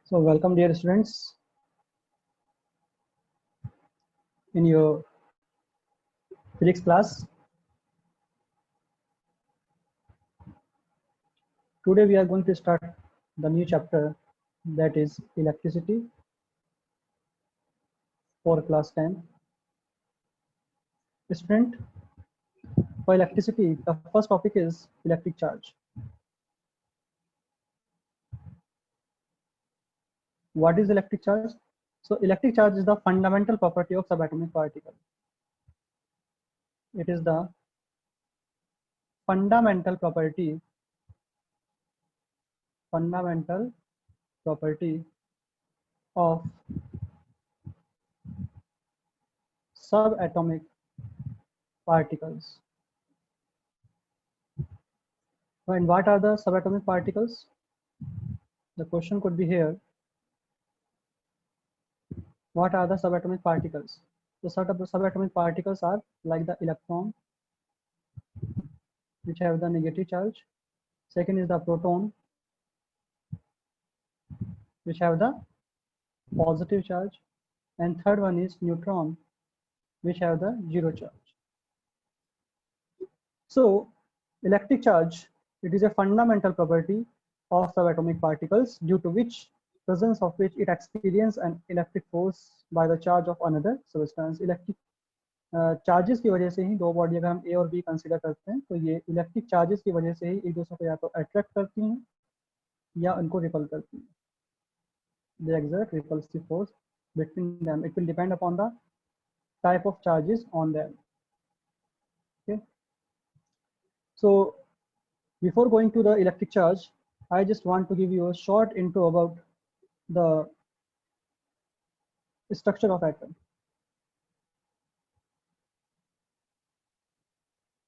So welcome dear students in your physics class. Today we are going to start the new chapter, that is electricity for class 10. Student, for electricity, the first topic is electric charge. What is electric charge? So electric charge is the fundamental property of subatomic particle. It is the fundamental property of subatomic particles. And what are the subatomic particles? The question could be here. What are the subatomic particles? The subatomic particles are like the electron, which have the negative charge. Second is the proton, which have the positive charge. And third one is neutron, which have the zero charge. So electric charge, it is a fundamental property of subatomic particles due to presence of which it experience an electric force by the charge of another substance. Electric charges की वजह से ही दो body अगर हम ए और B consider करते हैं तो ये इलेक्ट्रिक चार्जेस की वजह से ही एक दूसरे को या तो अट्रैक्ट करती हैं या उनको रिपल करती हैं. They exert repulsive force between them. It will depend upon the type of charges on them. Okay. So before going to the electric charge, I just want to give you a short intro about the structure of atom.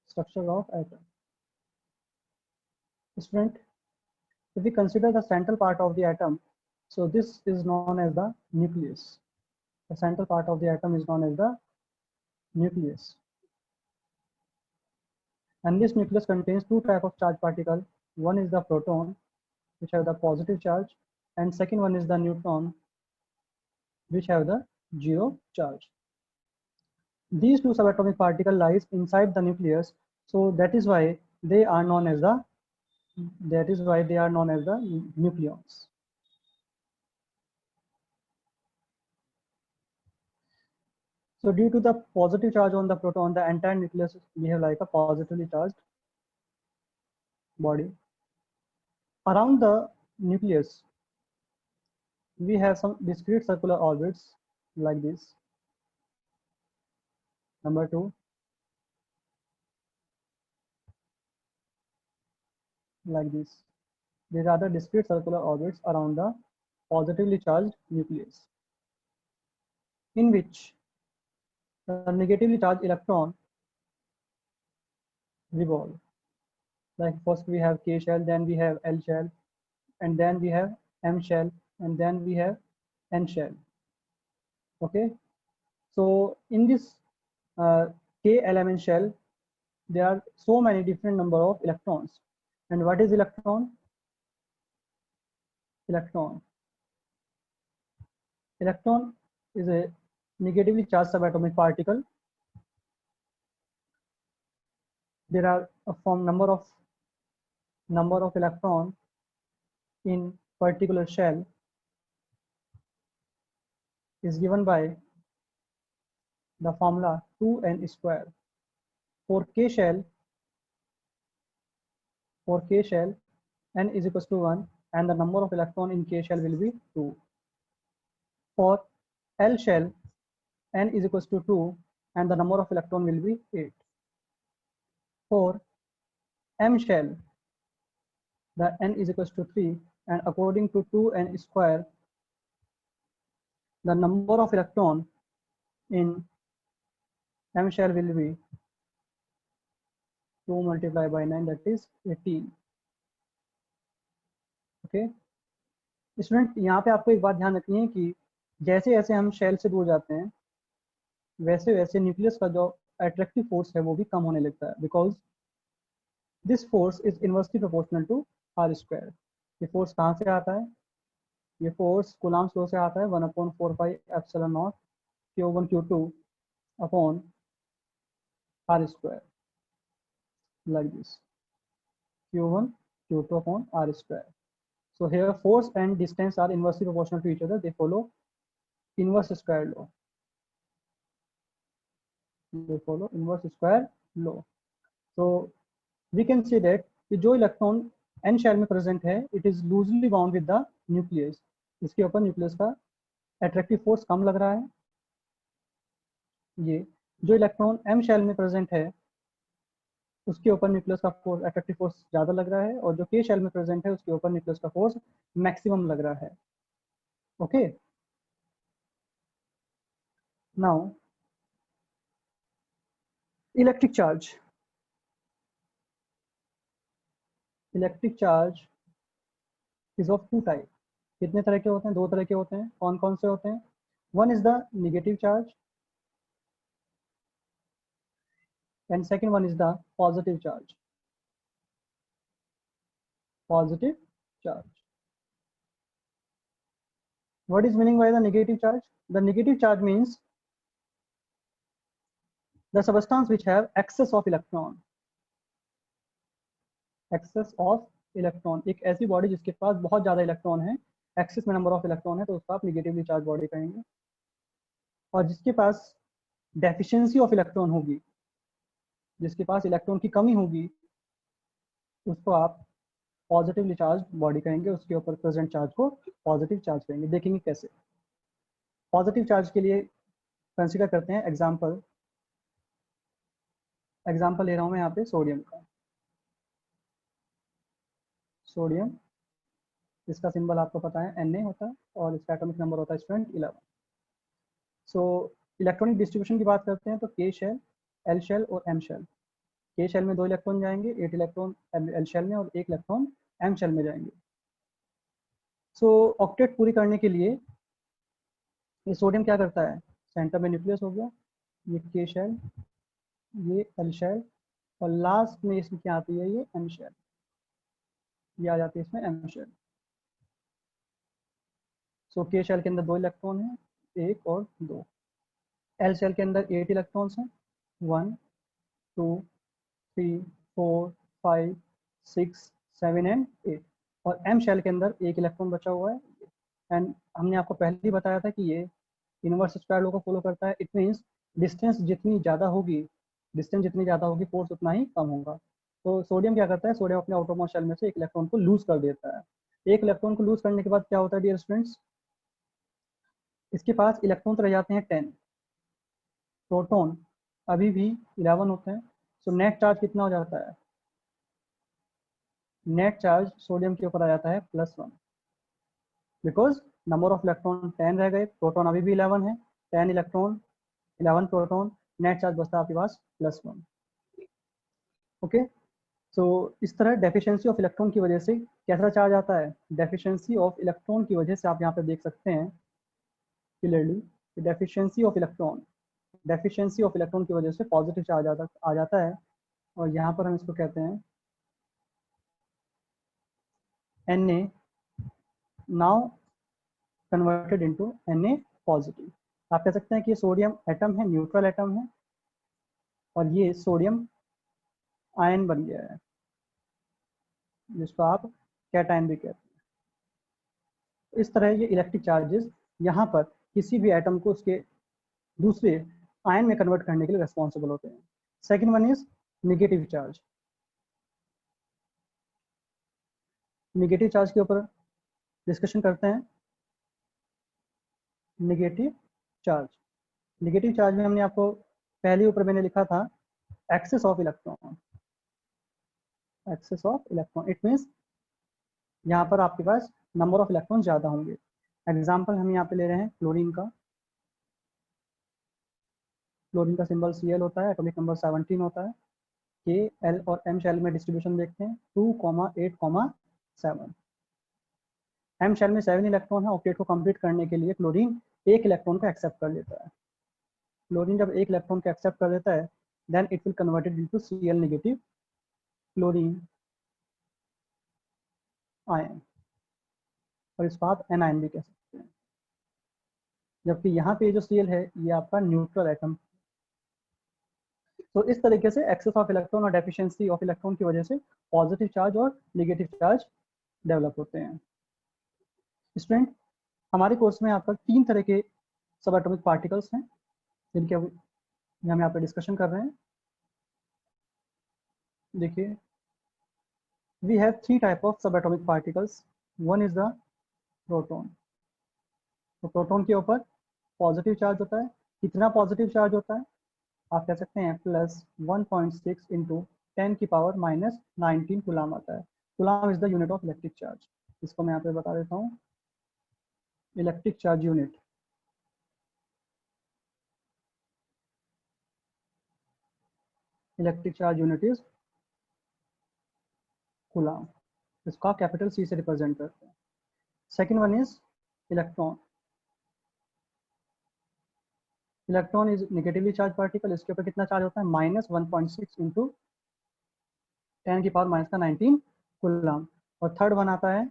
Structure of atom. Student, if we consider the central part of the atom, so this is known as the nucleus. The central part of the atom is known as the nucleus. And this nucleus contains two types of charged particle. One is the proton, which have the positive charge, and second one is the neutron, which have the zero charge. These two subatomic particles lies inside the nucleus, so that is why they are known as the nucleons. So due to the positive charge on the proton, the entire nucleus behave like a positively charged body. Around the nucleus, we have some discrete circular orbits like this. Number 2, like this. These are the discrete circular orbits around the positively charged nucleus, in which the negatively charged electron revolve. Like first we have K shell, then we have L shell, and then we have M shell, and then we have N shell. Okay, so in this K element shell, there are so many different number of electrons. And what is electron? Electron is a negatively charged subatomic particle. There are a number of electron in particular shell is given by the formula 2n square. For K shell, n is equals to 1, and the number of electron in K shell will be 2. For L shell, n is equals to 2, and the number of electron will be 8. For M shell, the n is equals to 3, and according to 2n square, the number of electron in M shell will be 2 multiplied by 9, that is 18. Okay student, यहाँ पे आपको एक बात ध्यान रखनी है कि जैसे जैसे हम शेल से दूर जाते हैं वैसे वैसे न्यूक्लियस का जो अट्रैक्टिव फोर्स है वो भी कम होने लगता है, because this force is inversely proportional to R square. ये फोर्स कहाँ से आता है? ये फोर्स कूलम्ब्स लॉ से आता है 1/4πε0 Q1 Q2 upon R square, like this, Q1 Q2 upon R square. So here force and distance are inversely proportional to each other. They follow inverse square law. They follow inverse square law. So we can say that कि जो electron n shell में present है, it is loosely bound with the nucleus. इसके ऊपर nucleus का attractive force कम लग रहा है. ये जो इलेक्ट्रॉन m शेल में प्रेजेंट है, उसके ऊपर न्यूक्लियस का फोर्स, एट्रैक्टिव फोर्स ज़्यादा लग रहा है, और जो k शेल में प्रेजेंट है उसके ऊपर न्यूक्लियस का फोर्स मैक्सिमम लग रहा है. Okay, now electric charge. Electric charge is of two type. कितने तरह के होते हैं? दो तरह के होते हैं. कौन कौन से होते हैं? One is the negative charge and second one is the positive charge. Positive charge. What is meaning by the negative charge? The negative charge means the substance which have excess of electron. Excess of electron. एक ऐसी body जिसके पास बहुत ज्यादा electron है, access में number of electron है, तो उसको आप निगेटिवली चार्ज बॉडी कहेंगे. और जिसके पास डेफिशिएंसी ऑफ इलेक्ट्रॉन होगी, जिसके पास इलेक्ट्रॉन की कमी होगी, उसको आप पॉजिटिवली चार्ज बॉडी कहेंगे. उसके ऊपर प्रेजेंट चार्ज को पॉजिटिव चार्ज कहेंगे. देखेंगे कैसे. पॉजिटिव चार्ज के लिए कंसीडर करते हैं एग्जाम्पल ले रहा हूं मैं यहाँ पे सोडियम का. सोडियम, इसका सिंबल आपको पता है Na होता है, और इसका एटॉमिक नंबर होता है स्टूडेंट 11. सो इलेक्ट्रॉनिक डिस्ट्रीब्यूशन की बात करते हैं तो K शेल, L शेल और M शेल. K शेल में 2 इलेक्ट्रॉन जाएंगे, 8 इलेक्ट्रॉन L शेल में, और 1 इलेक्ट्रॉन M शेल में जाएंगे. सो ऑक्टेट पूरी करने के लिए ये सोडियम क्या करता है? सेंटर में न्यूक्लियस हो गया, ये K शेल, ये L शेल, और लास्ट में इसमें क्या आती है? ये M शेल. ये आ जाती है इसमें M शेल. सो K शेल के अंदर 2 इलेक्ट्रॉन हैं, 1 और 2. L शेल के अंदर 8 इलेक्ट्रॉन्स हैं, 1 2 3 4 5 6 7 एंड 8. और M शेल के अंदर 1 इलेक्ट्रॉन बचा हुआ है. एंड हमने आपको पहले ही बताया था कि ये इनवर्स स्क्वायर लॉ को फॉलो करता है. इट मीन्स डिस्टेंस जितनी ज़्यादा होगी, फोर्स उतना ही कम होगा. तो सोडियम क्या करता है? सोडियम अपने आउटरमोस्ट शेल में से 1 इलेक्ट्रॉन को लूज कर देता है. 1 इलेक्ट्रॉन को लूज करने के बाद क्या होता है डियर स्टूडेंट्स? इसके पास इलेक्ट्रॉन तो रह जाते हैं 10, प्रोटॉन अभी भी 11 होते हैं. सो नेट चार्ज कितना हो जाता है? नेट चार्ज सोडियम के ऊपर आ जाता है +1, बिकॉज नंबर ऑफ इलेक्ट्रॉन 10 रह गए, प्रोटॉन अभी भी 11 है. 10 इलेक्ट्रॉन, 11 प्रोटॉन, नेट चार्ज बचता है आपके पास +1. ओके, सो इस तरह डेफिशिएंसी ऑफ इलेक्ट्रॉन की वजह से कैसा चार्ज आता है? डेफिशिएंसी ऑफ इलेक्ट्रॉन की वजह से आप यहाँ पे देख सकते हैं क्लियरली, डेफिशिएंसी ऑफ इलेक्ट्रॉन की वजह से पॉजिटिव चार्ज आ जाता है. और यहाँ पर हम इसको कहते हैं Na now converted into Na positive. आप कह सकते हैं कि ये सोडियम एटम है, न्यूट्रल एटम है, और ये सोडियम आयन बन गया है, जिसको आप कैटायन भी कहते हैं. इस तरह ये इलेक्ट्रिक चार्जेस यहाँ पर किसी भी एटम को उसके दूसरे आयन में कन्वर्ट करने के लिए रिस्पॉन्सिबल होते हैं. Second one is negative charge. Negative charge के ऊपर डिस्कशन करते हैं. निगेटिव चार्ज में हमने आपको पहले ऊपर मैंने लिखा था excess of electron. It means यहाँ पर आपके पास नंबर ऑफ इलेक्ट्रॉन ज़्यादा होंगे. एग्जाम्पल हम यहाँ पे ले रहे हैं क्लोरीन का. क्लोरीन का सिंबल Cl होता है, एटॉमिक नंबर 17 होता है. K, L और M शेल में डिस्ट्रीब्यूशन देखते हैं 2, 8, 7. M शेल में 7 इलेक्ट्रॉन है. ऑक्टेट को कंप्लीट करने के लिए क्लोरीन 1 इलेक्ट्रॉन को एक्सेप्ट कर लेता है. क्लोरीन जब 1 इलेक्ट्रॉन को एक्सेप्ट कर लेता है, then it will converted into Cl negative chlorine ion. और इसको आप एनायन भी कह सकते हैं। जबकि यहाँ पे जो Cl है ये आपका न्यूट्रल एटम। तो इस तरीके से एक्सेस ऑफ इलेक्ट्रॉन और डेफिशिएंसी ऑफ इलेक्ट्रॉन की वजह से पॉजिटिव चार्ज और नेगेटिव चार्ज डेवलप होते हैं। स्टूडेंट, हमारे कोर्स में आपका 3 तरह के सब एटॉमिक पार्टिकल्स हैं जिनके हम यहाँ पे डिस्कशन कर रहे हैं। देखिए, we have 3 type of subatomic particles. One is the proton. तो प्रोटॉन के ऊपर पॉजिटिव चार्ज होता है। कितना पॉजिटिव चार्ज होता है? आप कह सकते हैं +1.6 इंटू 10 की पावर -19 कूलाम आता है। Coulomb is the unit of electric charge. इसको मैं यहाँ पे बता देता हूँ, electric charge unit. Electric charge unit is coulomb. इसका कैपिटल C से रिप्रेजेंट करते हैं। Second one is electron. Electron is negatively charge particle. इसके ऊपर कितना चार्ज होता है? -1.6 इंटू 10 की पावर -19 कूलाम। और थर्ड वन आता है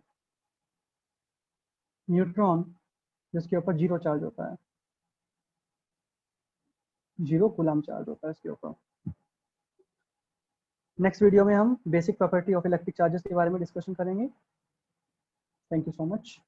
न्यूट्रॉन, जिसके ऊपर 0 चार्ज होता है। 0 कूलाम चार्ज होता है इसके ऊपर। नेक्स्ट वीडियो में हम basic property of electric charges के बारे में डिस्कशन करेंगे। Thank you so much.